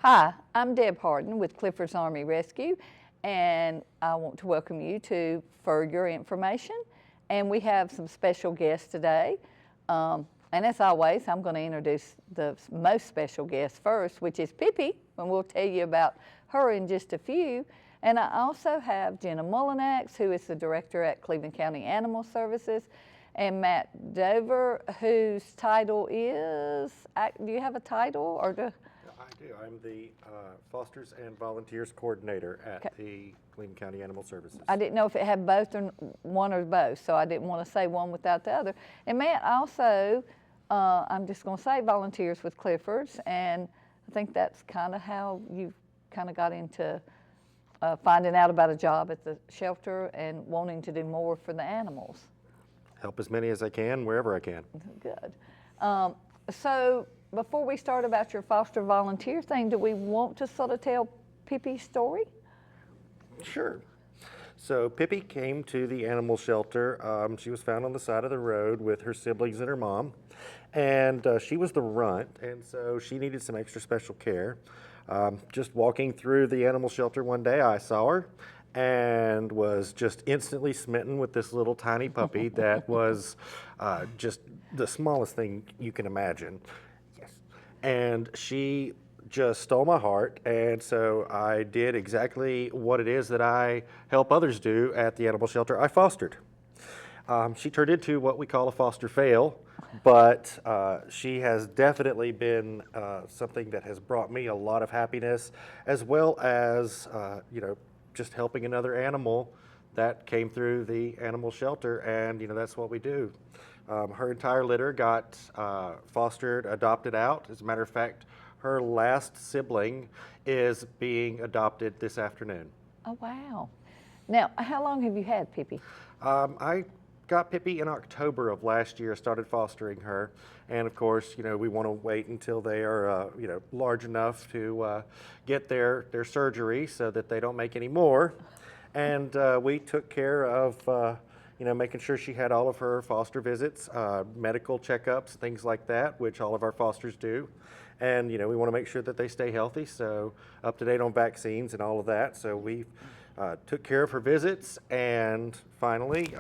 Hi, I'm Deb Harden with Clifford's Army Rescue, and I want to welcome you to For Your Information. And we have some special guests today. And as always, I'm going to introduce the most special guest first, which is Pippi, and we'll tell you about her in just a few. And I also have Jenna Mullinax, who is the director at Cleveland County Animal Services, and Matt Dover, whose title is, do you have a title or do? I do. I'm the Fosters and Volunteers Coordinator at the Cleveland County Animal Services. I didn't know if it had both or one or both, so I didn't want to say one without the other. And Matt also, I'm just going to say volunteers with Clifford's, and I think that's kind of how you kind of got into finding out about a job at the shelter and wanting to do more for the animals. Help as many as I can, wherever I can. Good. So before we start about your foster volunteer thing, do we want to sort of tell Pippi's story? Sure. So Pippi came to the animal shelter. She was found on the side of the road with her siblings and her mom, and she was the runt, and so she needed some extra special care. Just walking through the animal shelter one day, I saw her and was just instantly smitten with this little tiny puppy that was just the smallest thing you can imagine. Yes. And she just stole my heart, and so I did exactly what it is that I help others do at the animal shelter. I fostered. She turned into what we call a foster fail, but she has definitely been something that has brought me a lot of happiness, as well as just helping another animal that came through the animal shelter, and that's what we do. Her entire litter got fostered, adopted out. As a matter of fact, her last sibling is being adopted this afternoon. Oh, wow. Now, how long have you had Pippi? I got Pippi in October of last year, started fostering her. And of course, we want to wait until they are, large enough to get their surgery so that they don't make any more. And we took care of, making sure she had all of her foster visits, medical checkups, things like that, which all of our fosters do. And, we want to make sure that they stay healthy, so up to date on vaccines and all of that. So we took care of her visits, and finally,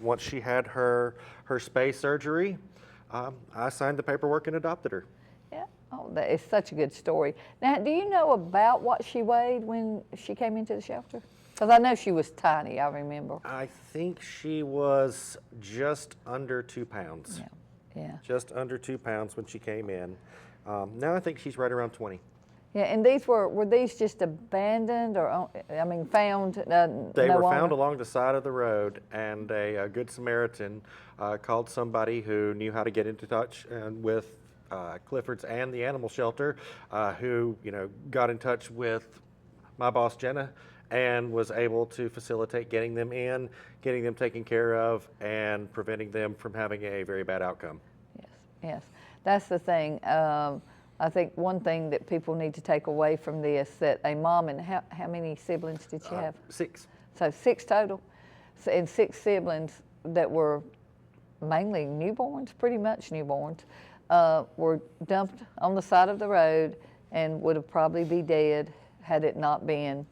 once she had her spay surgery, I signed the paperwork and adopted her. Yeah. Oh, that is such a good story. Now, do you know about what she weighed when she came into the shelter? Because I know she was tiny, I remember. I think she was just under 2 pounds. Yeah. Just under 2 pounds when she came in. Now I think she's right around 20. Yeah, and these were these just abandoned or, found? They were found along the side of the road, and a Good Samaritan called somebody who knew how to get into touch with Clifford's and the animal shelter, who got in touch with my boss Jenna, and was able to facilitate getting them in, getting them taken care of, and preventing them from having a very bad outcome. Yes, that's the thing. I think one thing that people need to take away from this, that a mom, and how many siblings did she have? 6. So 6 total, and 6 siblings that were mainly newborns, pretty much newborns, were dumped on the side of the road and would have probably be dead had it not been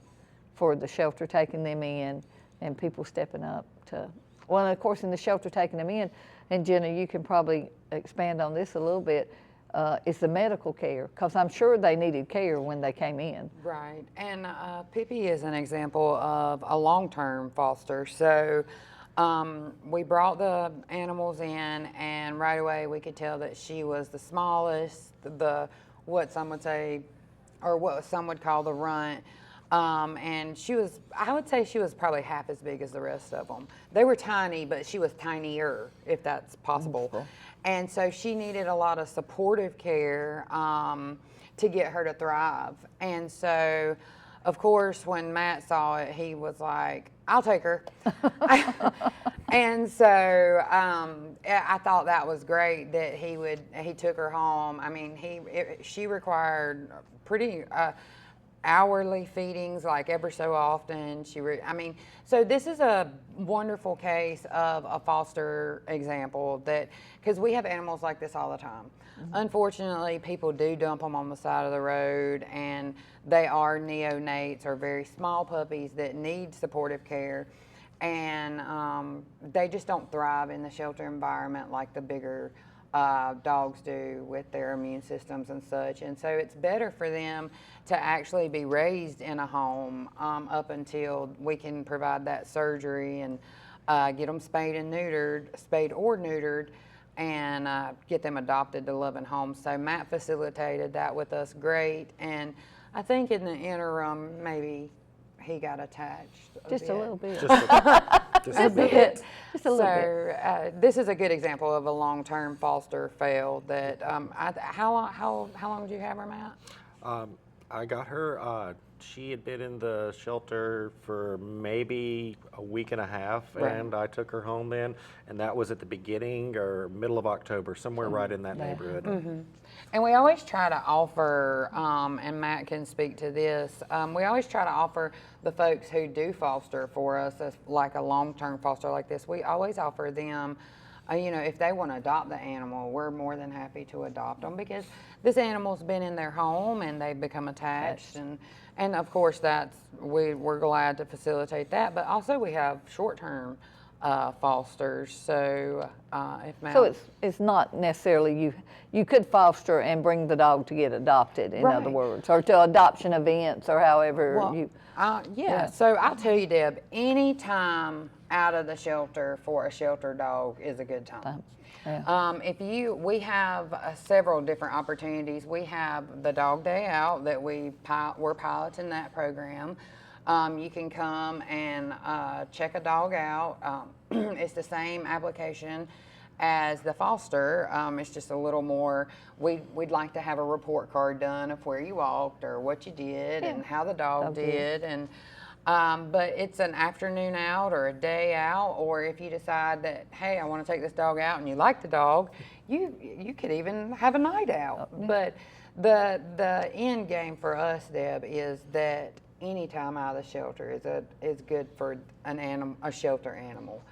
for the shelter taking them in and people stepping up to, well, of course, in the shelter taking them in, and Jenna, you can probably expand on this a little bit, is the medical care, because I'm sure they needed care when they came in. Right, and Pippi is an example of a long-term foster. So we brought the animals in, and right away we could tell that she was the smallest, what some would say, or what some would call the runt. And I would say she was probably half as big as the rest of them. They were tiny, but she was tinier, if that's possible. And so she needed a lot of supportive care to get her to thrive. And so, of course, when Matt saw it, he was like, I'll take her. And so I thought that was great that he took her home. I mean, she required pretty hourly feedings, like every so often. So this is a wonderful case of a foster example because we have animals like this all the time. Unfortunately, people do dump them on the side of the road, and they are neonates or very small puppies that need supportive care. And they just don't thrive in the shelter environment like the bigger dogs do with their immune systems and such. And so it's better for them to actually be raised in a home up until we can provide that surgery and get them spayed or neutered, and get them adopted to loving homes. So Matt facilitated that with us great. And I think in the interim, maybe he got attached Just a little bit. Just a bit. Just a little bit. This is a good example of a long-term foster fail. That how long did you have her, Matt? I got her. She had been in the shelter for maybe a week and a half, Right. and I took her home then, and that was at the beginning or middle of October, somewhere right in that neighborhood. And we always try to offer, and Matt can speak to this, we always try to offer the folks who do foster for us, like a long-term foster like this, we always offer them, if they want to adopt the animal, we're more than happy to adopt them, because this animal's been in their home and they've become attached. And of course, we're glad to facilitate that, but also we have short-term fosters. So if Matt, So it's not necessarily you could foster and bring the dog to get adopted, in other Right. words, or to adoption events, or however you. yeah. So I'll tell you, Deb, any time out of the shelter for a shelter dog is a good time. We have several different opportunities. We have the Dog Day Out that we're piloting that program. You can come and check a dog out. It's the same application as the foster. It's just a little more, we'd like to have a report card done of where you walked or what you did and how the dog did. And but it's an afternoon out or a day out, or if you decide that, hey, I want to take this dog out and you like the dog, you could even have a night out. But the end game for us, Deb, is that any time out of the shelter is good for a shelter animal.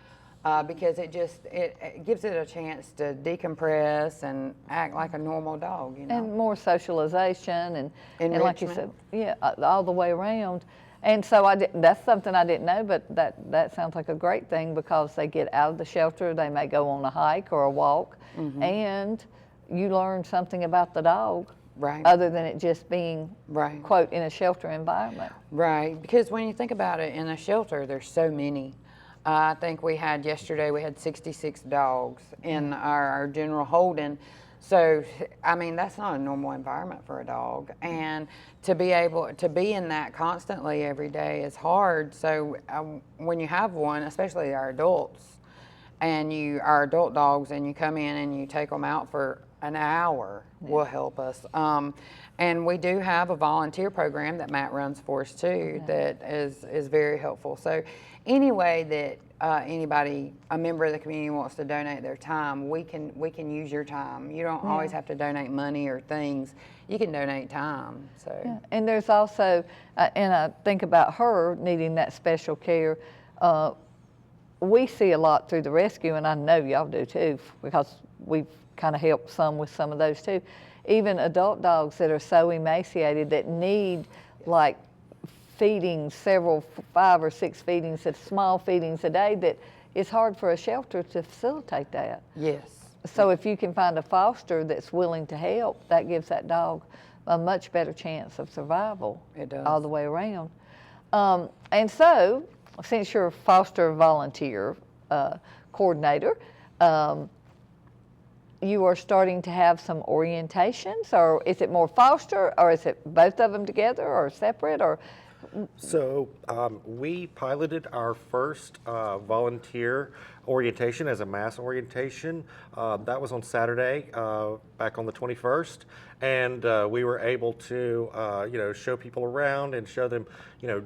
Because it gives it a chance to decompress and act like a normal dog, And more socialization and like you said, Enrichment. all the way around. And so that's something I didn't know, but that sounds like a great thing, because they get out of the shelter, they may go on a hike or a walk, and you learn something about the dog, Right. other than it just being, Right. quote, in a shelter environment. Right, because when you think about it, in a shelter, there's so many. I think yesterday we had 66 dogs in our general holding. So, I mean, that's not a normal environment for a dog. And to be able to be in that constantly every day is hard. So when you have one, especially our adults, and our adult dogs, and you come in and you take them out for an hour, will help us. And we do have a volunteer program that Matt runs for us too, that is very helpful. So any way that a member of the community wants to donate their time, we can use your time. You don't always have to donate money or things. You can donate time. So Yeah. And there's also, and I think about her needing that special care. We see a lot through the rescue, and I know y'all do too, because we've kind of helped some with some of those too. Even adult dogs that are so emaciated that need like feedings, 5 or 6 feedings, small feedings a day, that it's hard for a shelter to facilitate that. yes. So if you can find a foster that's willing to help, that gives that dog a much better chance of survival. It does. All the way around. And so, since you're a foster volunteer coordinator, you are starting to have some orientations, or is it more foster, or is it both of them together, or separate, or So we piloted our first volunteer orientation as a mass orientation. That was on Saturday, back on the 21st, and we were able to, show people around and show them,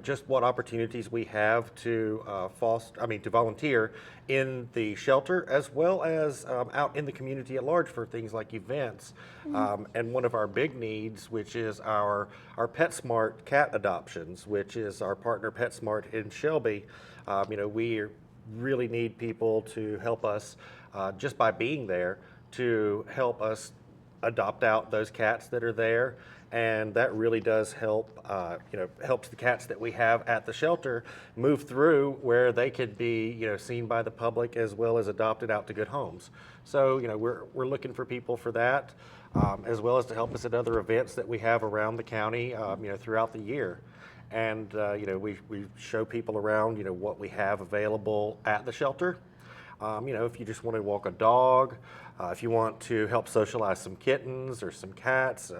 just what opportunities we have to to volunteer in the shelter as well as out in the community at large for things like events. And one of our big needs, which is our PetSmart cat adoptions, which is our partner PetSmart in Shelby. We really need people to help us just by being there to help us adopt out those cats that are there. And that really does help, helps the cats that we have at the shelter move through where they could be, seen by the public as well as adopted out to good homes. So, we're looking for people for that, as well as to help us at other events that we have around the county, throughout the year. And, we show people around, what we have available at the shelter. If you just want to walk a dog, if you want to help socialize some kittens or some cats,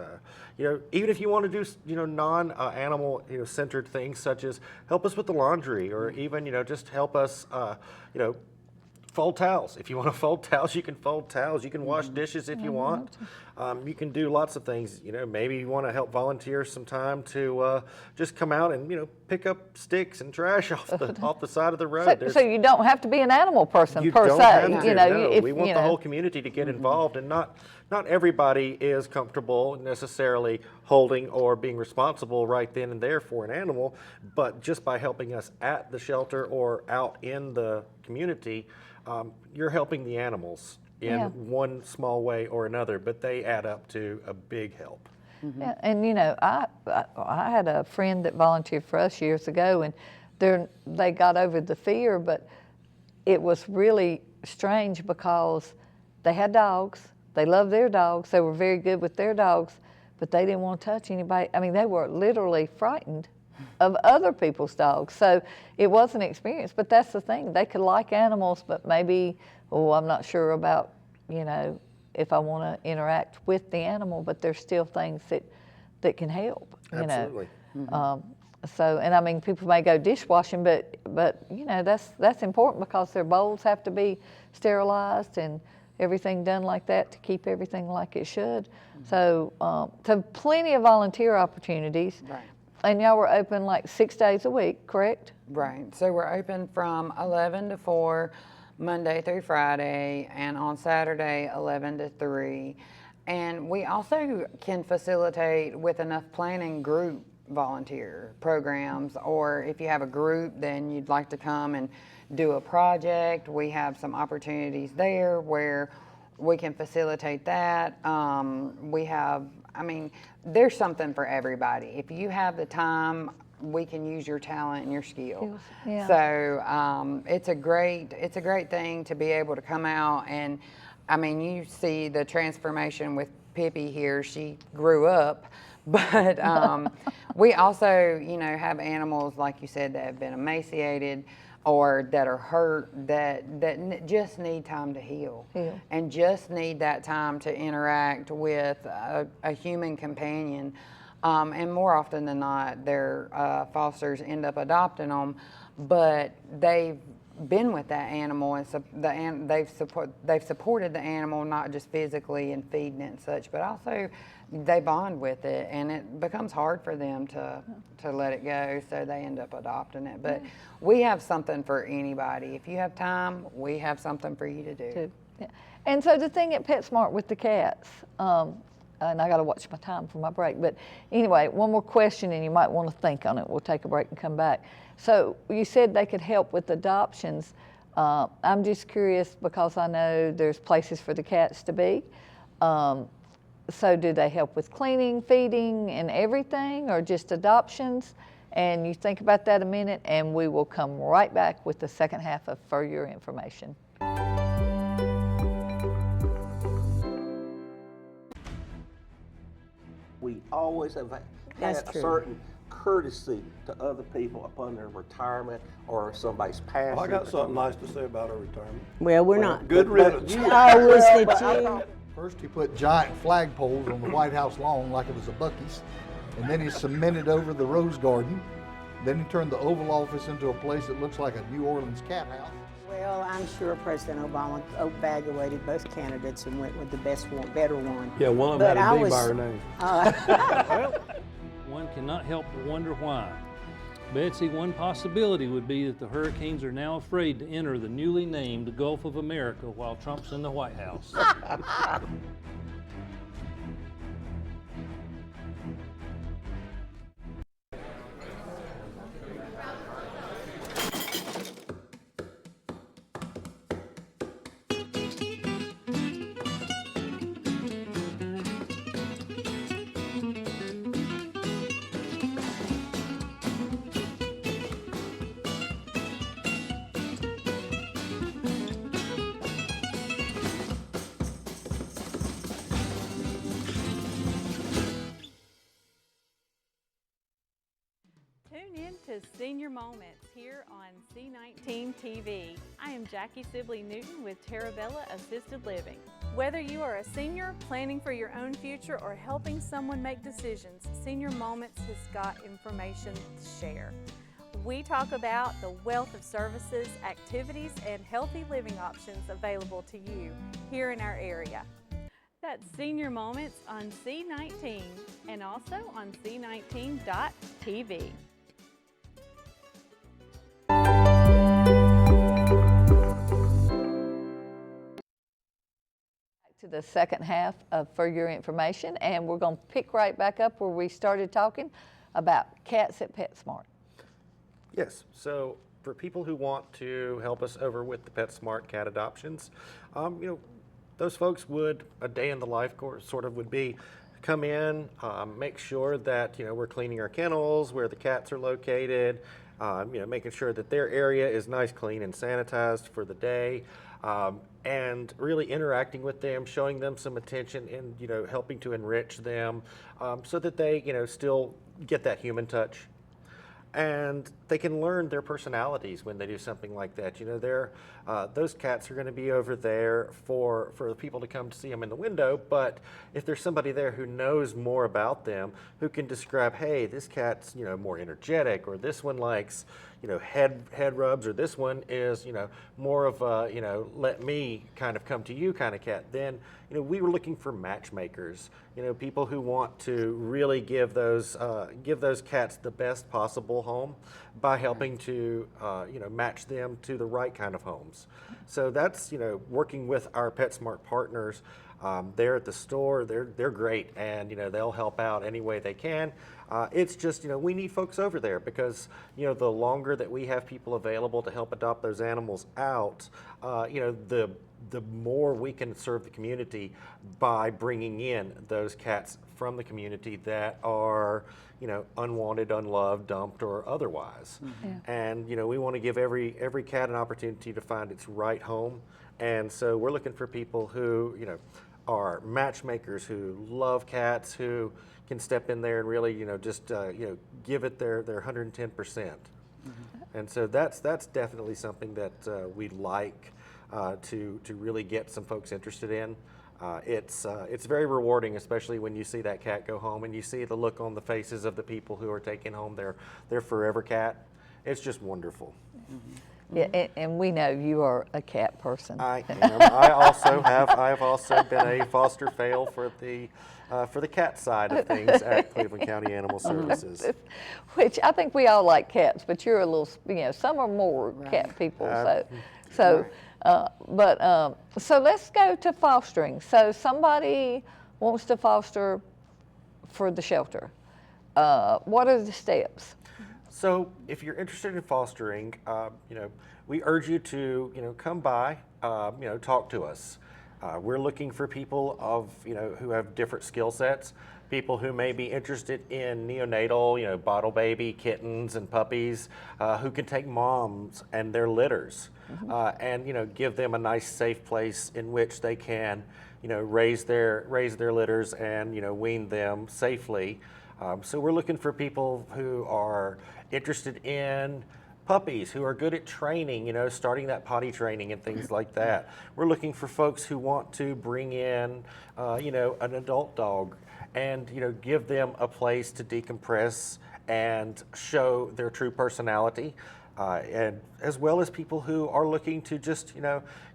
even if you want to do, non-animal, centered things such as help us with the laundry or even, just help us, fold towels. If you want to fold towels, you can fold towels. You can wash dishes if you want. You can do lots of things. Maybe you want to help volunteer some time to just come out and pick up sticks and trash off the side of the road. So you don't have to be an animal person You per don't se. have to, no. We want the whole whole. community to get involved, and not everybody is comfortable necessarily holding or being responsible right then and there for an animal, but just by helping us at the shelter or out in the community, you're helping the animals in one small way or another, but they add up to a big help. Yeah, and I had a friend that volunteered for us years ago, and they got over the fear, but it was really strange because they had dogs. They loved their dogs. They were very good with their dogs, but they didn't want to touch anybody. I mean, they were literally frightened of other people's dogs. So it was an experience, but that's the thing. They could like animals, but maybe, I'm not sure about, if I want to interact with the animal, but there's still things that can help, Absolutely. So, and I mean, people may go dishwashing, but that's important because their bowls have to be sterilized and everything done like that to keep everything like it should. So plenty of volunteer opportunities. Right. And y'all were open like 6 days a week, correct? Right. So we're open from 11 to 4, Monday through Friday, and on Saturday, 11 to 3. And we also can facilitate with enough planning group volunteer programs, or if you have a group, then you'd like to come and do a project. We have some opportunities there where we can facilitate that. There's something for everybody. If you have the time, we can use your talent and your skill. Yeah. So it's a great thing to be able to come out and, you see the transformation with Pippi here. She grew up, but we also, have animals, like you said, that have been emaciated or that are hurt that just need time to heal and just need that time to interact with a human companion. And more often than not, their fosters end up adopting them, but they've been with that animal and they've supported the animal, not just physically and feeding it and such, but also they bond with it, and it becomes hard for them to let it go, so they end up adopting it. But we have something for anybody. If you have time, we have something for you to do. Yeah. And so the thing at PetSmart with the cats, and I got to watch my time for my break, but anyway, one more question and you might want to think on it. We'll take a break and come back. So you said they could help with adoptions. I'm just curious because I know there's places for the cats to be. So do they help with cleaning, feeding, and everything, or just adoptions? And you think about that a minute, and we will come right back with the second half of For Your Information. We always have had That's a true. certain courtesy to other people upon their retirement or somebody's passing. Well, I got something nice to say about our retirement. Well, we're not. Good riddance. Oh, was it you? First, he put giant flagpoles on the White House lawn like it was a Buc-ee's, and then he cemented over the rose garden, Then he turned the Oval Office into a place that looks like a New Orleans cat house. Well, I'm sure President Obama evaluated both candidates and went with the best one, better one. Yeah, one of But them had I a D was- by her name. Well, one cannot help but wonder why. Betsy, one possibility would be that the Hurricanes are now afraid to enter the newly named Gulf of America while Trump's in the White House. Tune in to Senior Moments here on C19 TV. I am Jackie Sibley Newton with Terabella Assisted Living. Whether you are a senior planning for your own future or helping someone make decisions, Senior Moments has got information to share. We talk about the wealth of services, activities, and healthy living options available to you here in our area. That's Senior Moments on C19 and also on C19.tv. To the second half of For Your Information, and we're going to pick right back up where we started talking about cats at PetSmart. Yes, so for people who want to help us over with the PetSmart cat adoptions, those folks would, a day in the life course sort of would be, come in, make sure that, we're cleaning our kennels, where the cats are located, making sure that their area is nice, clean, and sanitized for the day, and really interacting with them, showing them some attention and, helping to enrich them so that they, still get that human touch. And they can learn their personalities when they do something like that. Those cats are going to be over there for the people to come to see them in the window. But if there's somebody there who knows more about them, who can describe, hey, this cat's more energetic, or this one likes head rubs, or this one is more of a let me kind of come to you kind of cat, then we were looking for matchmakers, people who want to really give those cats the best possible home by helping to match them to the right kind of homes. So that's working with our PetSmart partners. They're at the store. They're great, and they'll help out any way they can. It's just we need folks over there because the longer that we have people available to help adopt those animals out, the more we can serve the community by bringing in those cats from the community that are unwanted, unloved, dumped, or otherwise. Yeah. And we want to give every cat an opportunity to find its right home. And so we're looking for people who are matchmakers, who love cats, who can step in there and really just give it their 110%. And so that's definitely something that we'd like to really get some folks interested in. It's very rewarding, especially when you see that cat go home and you see the look on the faces of the people who are taking home their forever cat. It's just wonderful. Yeah, and we know you are a cat person. I am. I have also been a foster fail for the cat side of things at Cleveland County Animal Services. Which I think we all like cats, but you're a little, some are more cat people. So let's go to fostering. So somebody wants to foster for the shelter. What are the steps? So if you're interested in fostering, we urge you to, come by, talk to us. We're looking for people who have different skill sets, people who may be interested in neonatal, bottle baby kittens and puppies, who can take moms and their litters, and give them a nice, safe place in which they can, raise their litters and wean them safely. So we're looking for people who are interested in puppies, who are good at training, starting that potty training and things like that. We're looking for folks who want to bring in, an adult dog and, give them a place to decompress and show their true personality, and as well as people who are looking to just,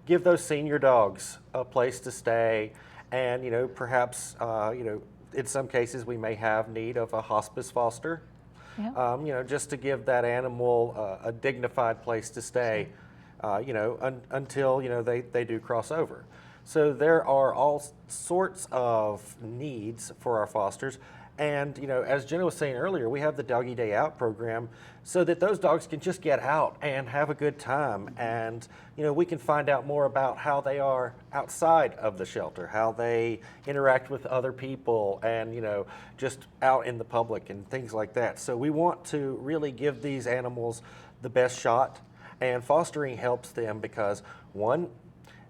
give those senior dogs a place to stay, and, perhaps, in some cases we may have need of a hospice foster, just to give that animal a dignified place to stay, until, they do cross over. So there are all sorts of needs for our fosters. And, as Jenna was saying earlier, we have the Doggy Day Out program so that those dogs can just get out and have a good time. And, we can find out more about how they are outside of the shelter, how they interact with other people and, just out in the public and things like that. So we want to really give these animals the best shot. And fostering helps them because, one,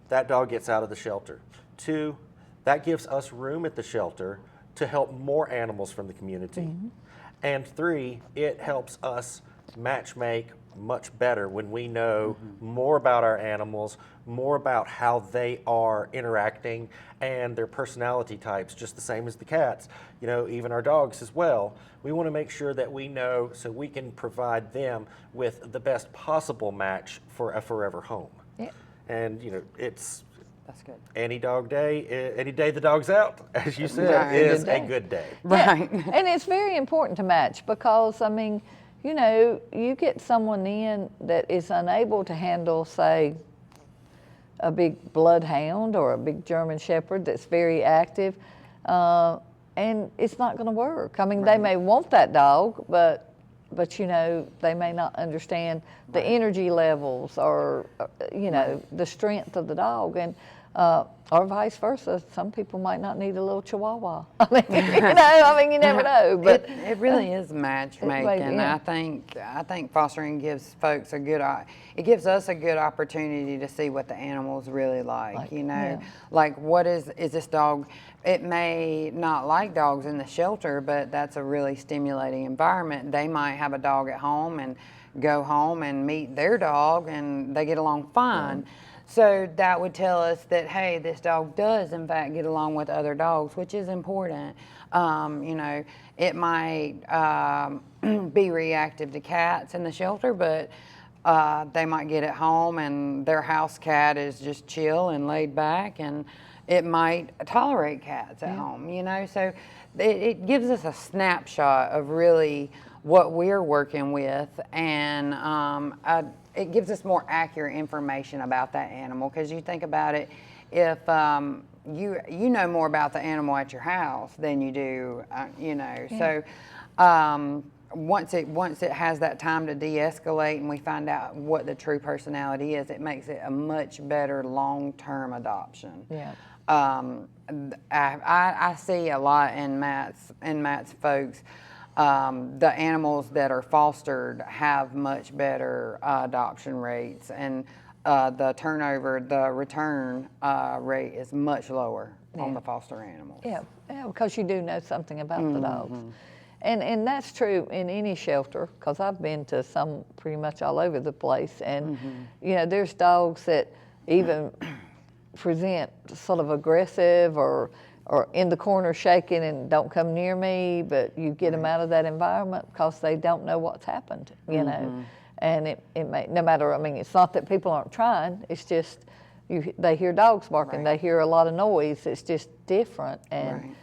that dog gets out of the shelter. Two, that gives us room at the shelter to help more animals from the community. And three, it helps us match make much better when we know more about our animals, more about how they are interacting and their personality types, just the same as the cats, even our dogs as well. We want to make sure that we know so we can provide them with the best possible match for a forever home. Yeah. And, it's That's good. any dog day, any day the dog's out, as you said, Right. is Good day. a good day. Right. And it's very important to match because, you get someone in that is unable to handle, say, a big bloodhound or a big German Shepherd that's very active, and it's not going to work. They may want that dog, but they may not understand the energy levels or, the strength of the dog. And, or vice versa. Some people might not need a little Chihuahua. You never know. But it really is matchmaking. yeah. I think fostering gives folks it gives us a good opportunity to see what the animal's really like. Like what is this dog? It may not like dogs in the shelter, but that's a really stimulating environment. They might have a dog at home and go home and meet their dog, and they get along fine. So that would tell us that, hey, this dog does in fact get along with other dogs, which is important. It might be reactive to cats in the shelter, but they might get at home and their house cat is just chill and laid back, and it might tolerate cats at home, So it gives us a snapshot of really what we're working with, and it gives us more accurate information about that animal. Because you think about it, if you know more about the animal at your house than you do, So once it has that time to de-escalate and we find out what the true personality is, it makes it a much better long-term adoption. Yeah. I see a lot in Matt's folks. The animals that are fostered have much better adoption rates, and the return rate is much lower on the foster animals. Yeah, because you do know something about the dogs. And that's true in any shelter, because I've been to some pretty much all over the place. And, there's dogs that even present sort of aggressive or in the corner shaking and don't come near me, but you get them out of that environment because they don't know what's happened, And it may, no matter, it's not that people aren't trying, it's just they hear dogs barking, they hear a lot of noise, it's just different. And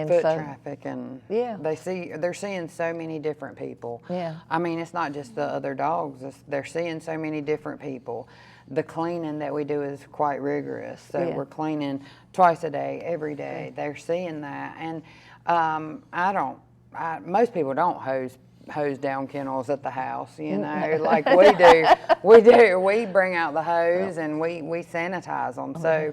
foot traffic, and Yeah. they're seeing so many different people. Yeah. It's not just the other dogs, they're seeing so many different people. The cleaning that we do is quite rigorous, so Yeah. we're cleaning twice a day, every day. They're seeing that, and most people don't hose down kennels at the house, like we do. We bring out the hose and we sanitize them. So,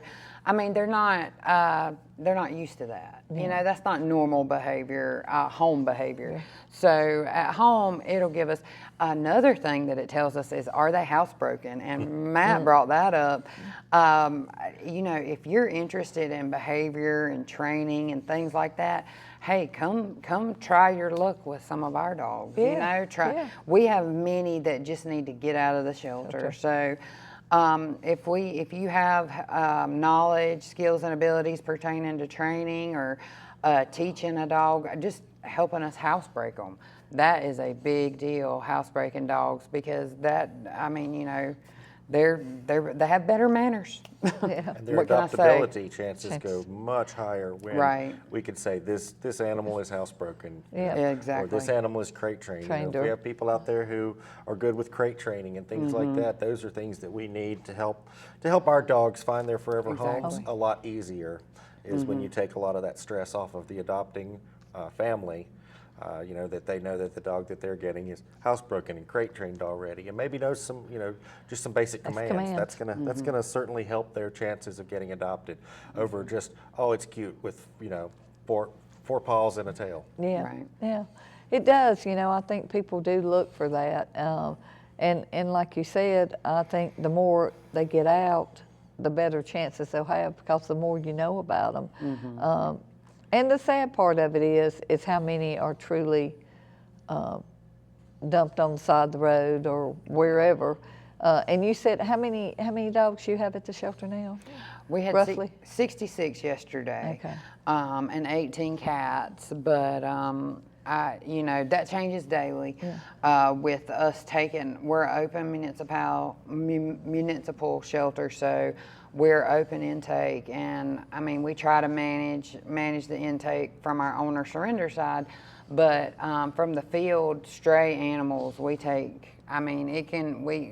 they're not used to that. That's not normal behavior, home behavior. Yeah. So at home, it'll give us another thing that it tells us is, are they housebroken? And Matt brought that up. If you're interested in behavior and training and things like that, hey, come try your luck with some of our dogs. Yeah. Yeah. We have many that just need to get out of the shelter. So if you have knowledge, skills, and abilities pertaining to training or teaching a dog, just helping us housebreak them. That is a big deal, housebreaking dogs, because that, I mean, you know, they have better manners. And their What can I say? adoptability chances go much higher when Right. we could say this animal is housebroken. you Yeah. know, Yeah, Or exactly. this animal is crate trained. You know, Trained if we her. have people out there who are good with crate training and things Mm-hmm. like that, those are things that we need to help our dogs find their forever homes Exactly. a lot easier. Is when you take a lot of that stress off of the adopting family. You know, that they know that the dog that they're getting is housebroken and crate trained already, and maybe knows some, you know, just some basic commands. commands. That's gonna certainly help their chances of getting adopted over just, oh, it's cute with, you know, four paws and a tail. Yeah, Right. yeah, it does. You know, I think people do look for that, and like you said, I think the more they get out, the better chances they'll have, because the more you know about them. And the sad part of it is how many are truly dumped on the side of the road or wherever. And you said how many dogs you have at the shelter now? We had Roughly? 66 yesterday, Okay. and 18 cats, but you know, that changes daily. With us we're open municipal shelter, so we're open intake, and I mean, we try to manage the intake from our owner surrender side, but from the field, stray animals, we take. I mean,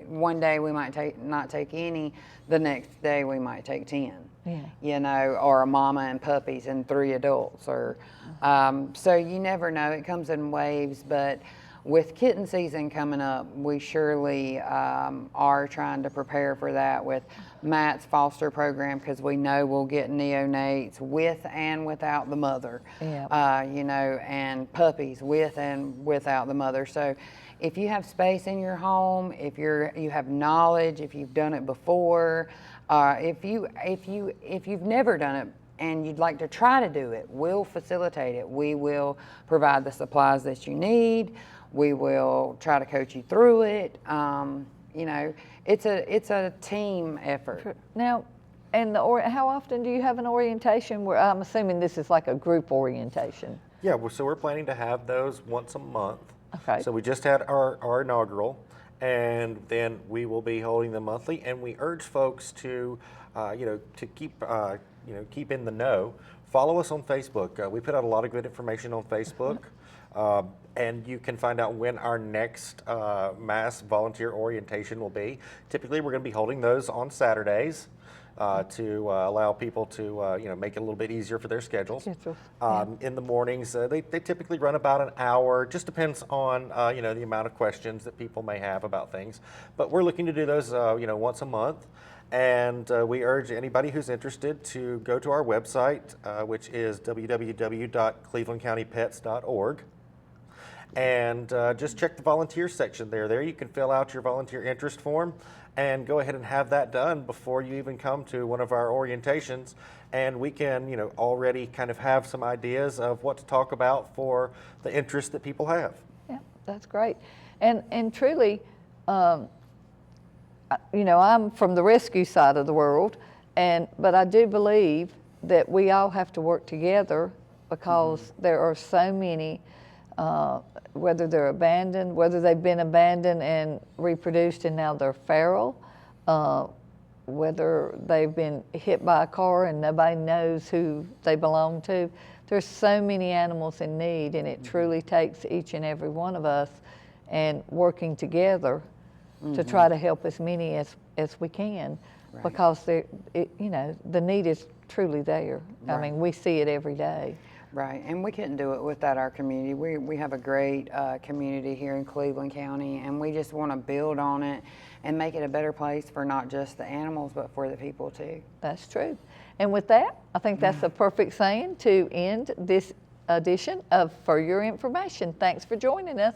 one day we might not take any, the next day we might take 10. Yeah. You know, or a mama and puppies and 3 adults, or so you never know. It comes in waves, but with kitten season coming up, we surely are trying to prepare for that with Matt's foster program, because we know we'll get neonates with and without the mother. Yeah. You know, and puppies with and without the mother. So if you have space in your home, if you have knowledge, if you've done it before, if you've never done it and you'd like to try to do it, we'll facilitate it. We will provide the supplies that you need. We will try to coach you through it. You know, it's a team effort. Now, and how often do you have an orientation? Where I'm assuming this is like a group orientation. Yeah, so we're planning to have those once a month. Okay. So we just had our inaugural, and then we will be holding them monthly. And we urge folks to, you know, to keep in the know. Follow us on Facebook. We put out a lot of good information on Facebook, and you can find out when our next mass volunteer orientation will be. Typically, we're going to be holding those on Saturdays. To allow people to you know, make it a little bit easier for their schedules. In the mornings, they typically run about an hour. Just depends on you know, the amount of questions that people may have about things. But we're looking to do those you know, once a month. And we urge anybody who's interested to go to our website, which is www.clevelandcountypets.org. And just check the volunteer section there. There you can fill out your volunteer interest form and go ahead and have that done before you even come to one of our orientations. And we can, you know, already kind of have some ideas of what to talk about for the interest that people have. Yeah, that's great. And truly, you know, I'm from the rescue side of the world, but I do believe that we all have to work together, because there are so many, whether they're abandoned, whether they've been abandoned and reproduced and now they're feral, whether they've been hit by a car and nobody knows who they belong to. There's so many animals in need, and it truly takes each and every one of us and working together to try to help as many as we can, because you know, the need is truly there. I mean, we see it every day. Right, and we couldn't do it without our community. We have a great community here in Cleveland County, and we just want to build on it and make it a better place for not just the animals, but for the people too. That's true. And with that, I think that's a perfect saying to end this edition of For Your Information. Thanks for joining us.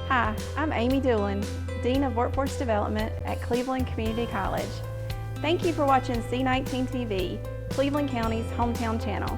Hi, I'm Amy Doolin, Dean of Workforce Development at Cleveland Community College. Thank you for watching C19 TV, Cleveland County's hometown channel.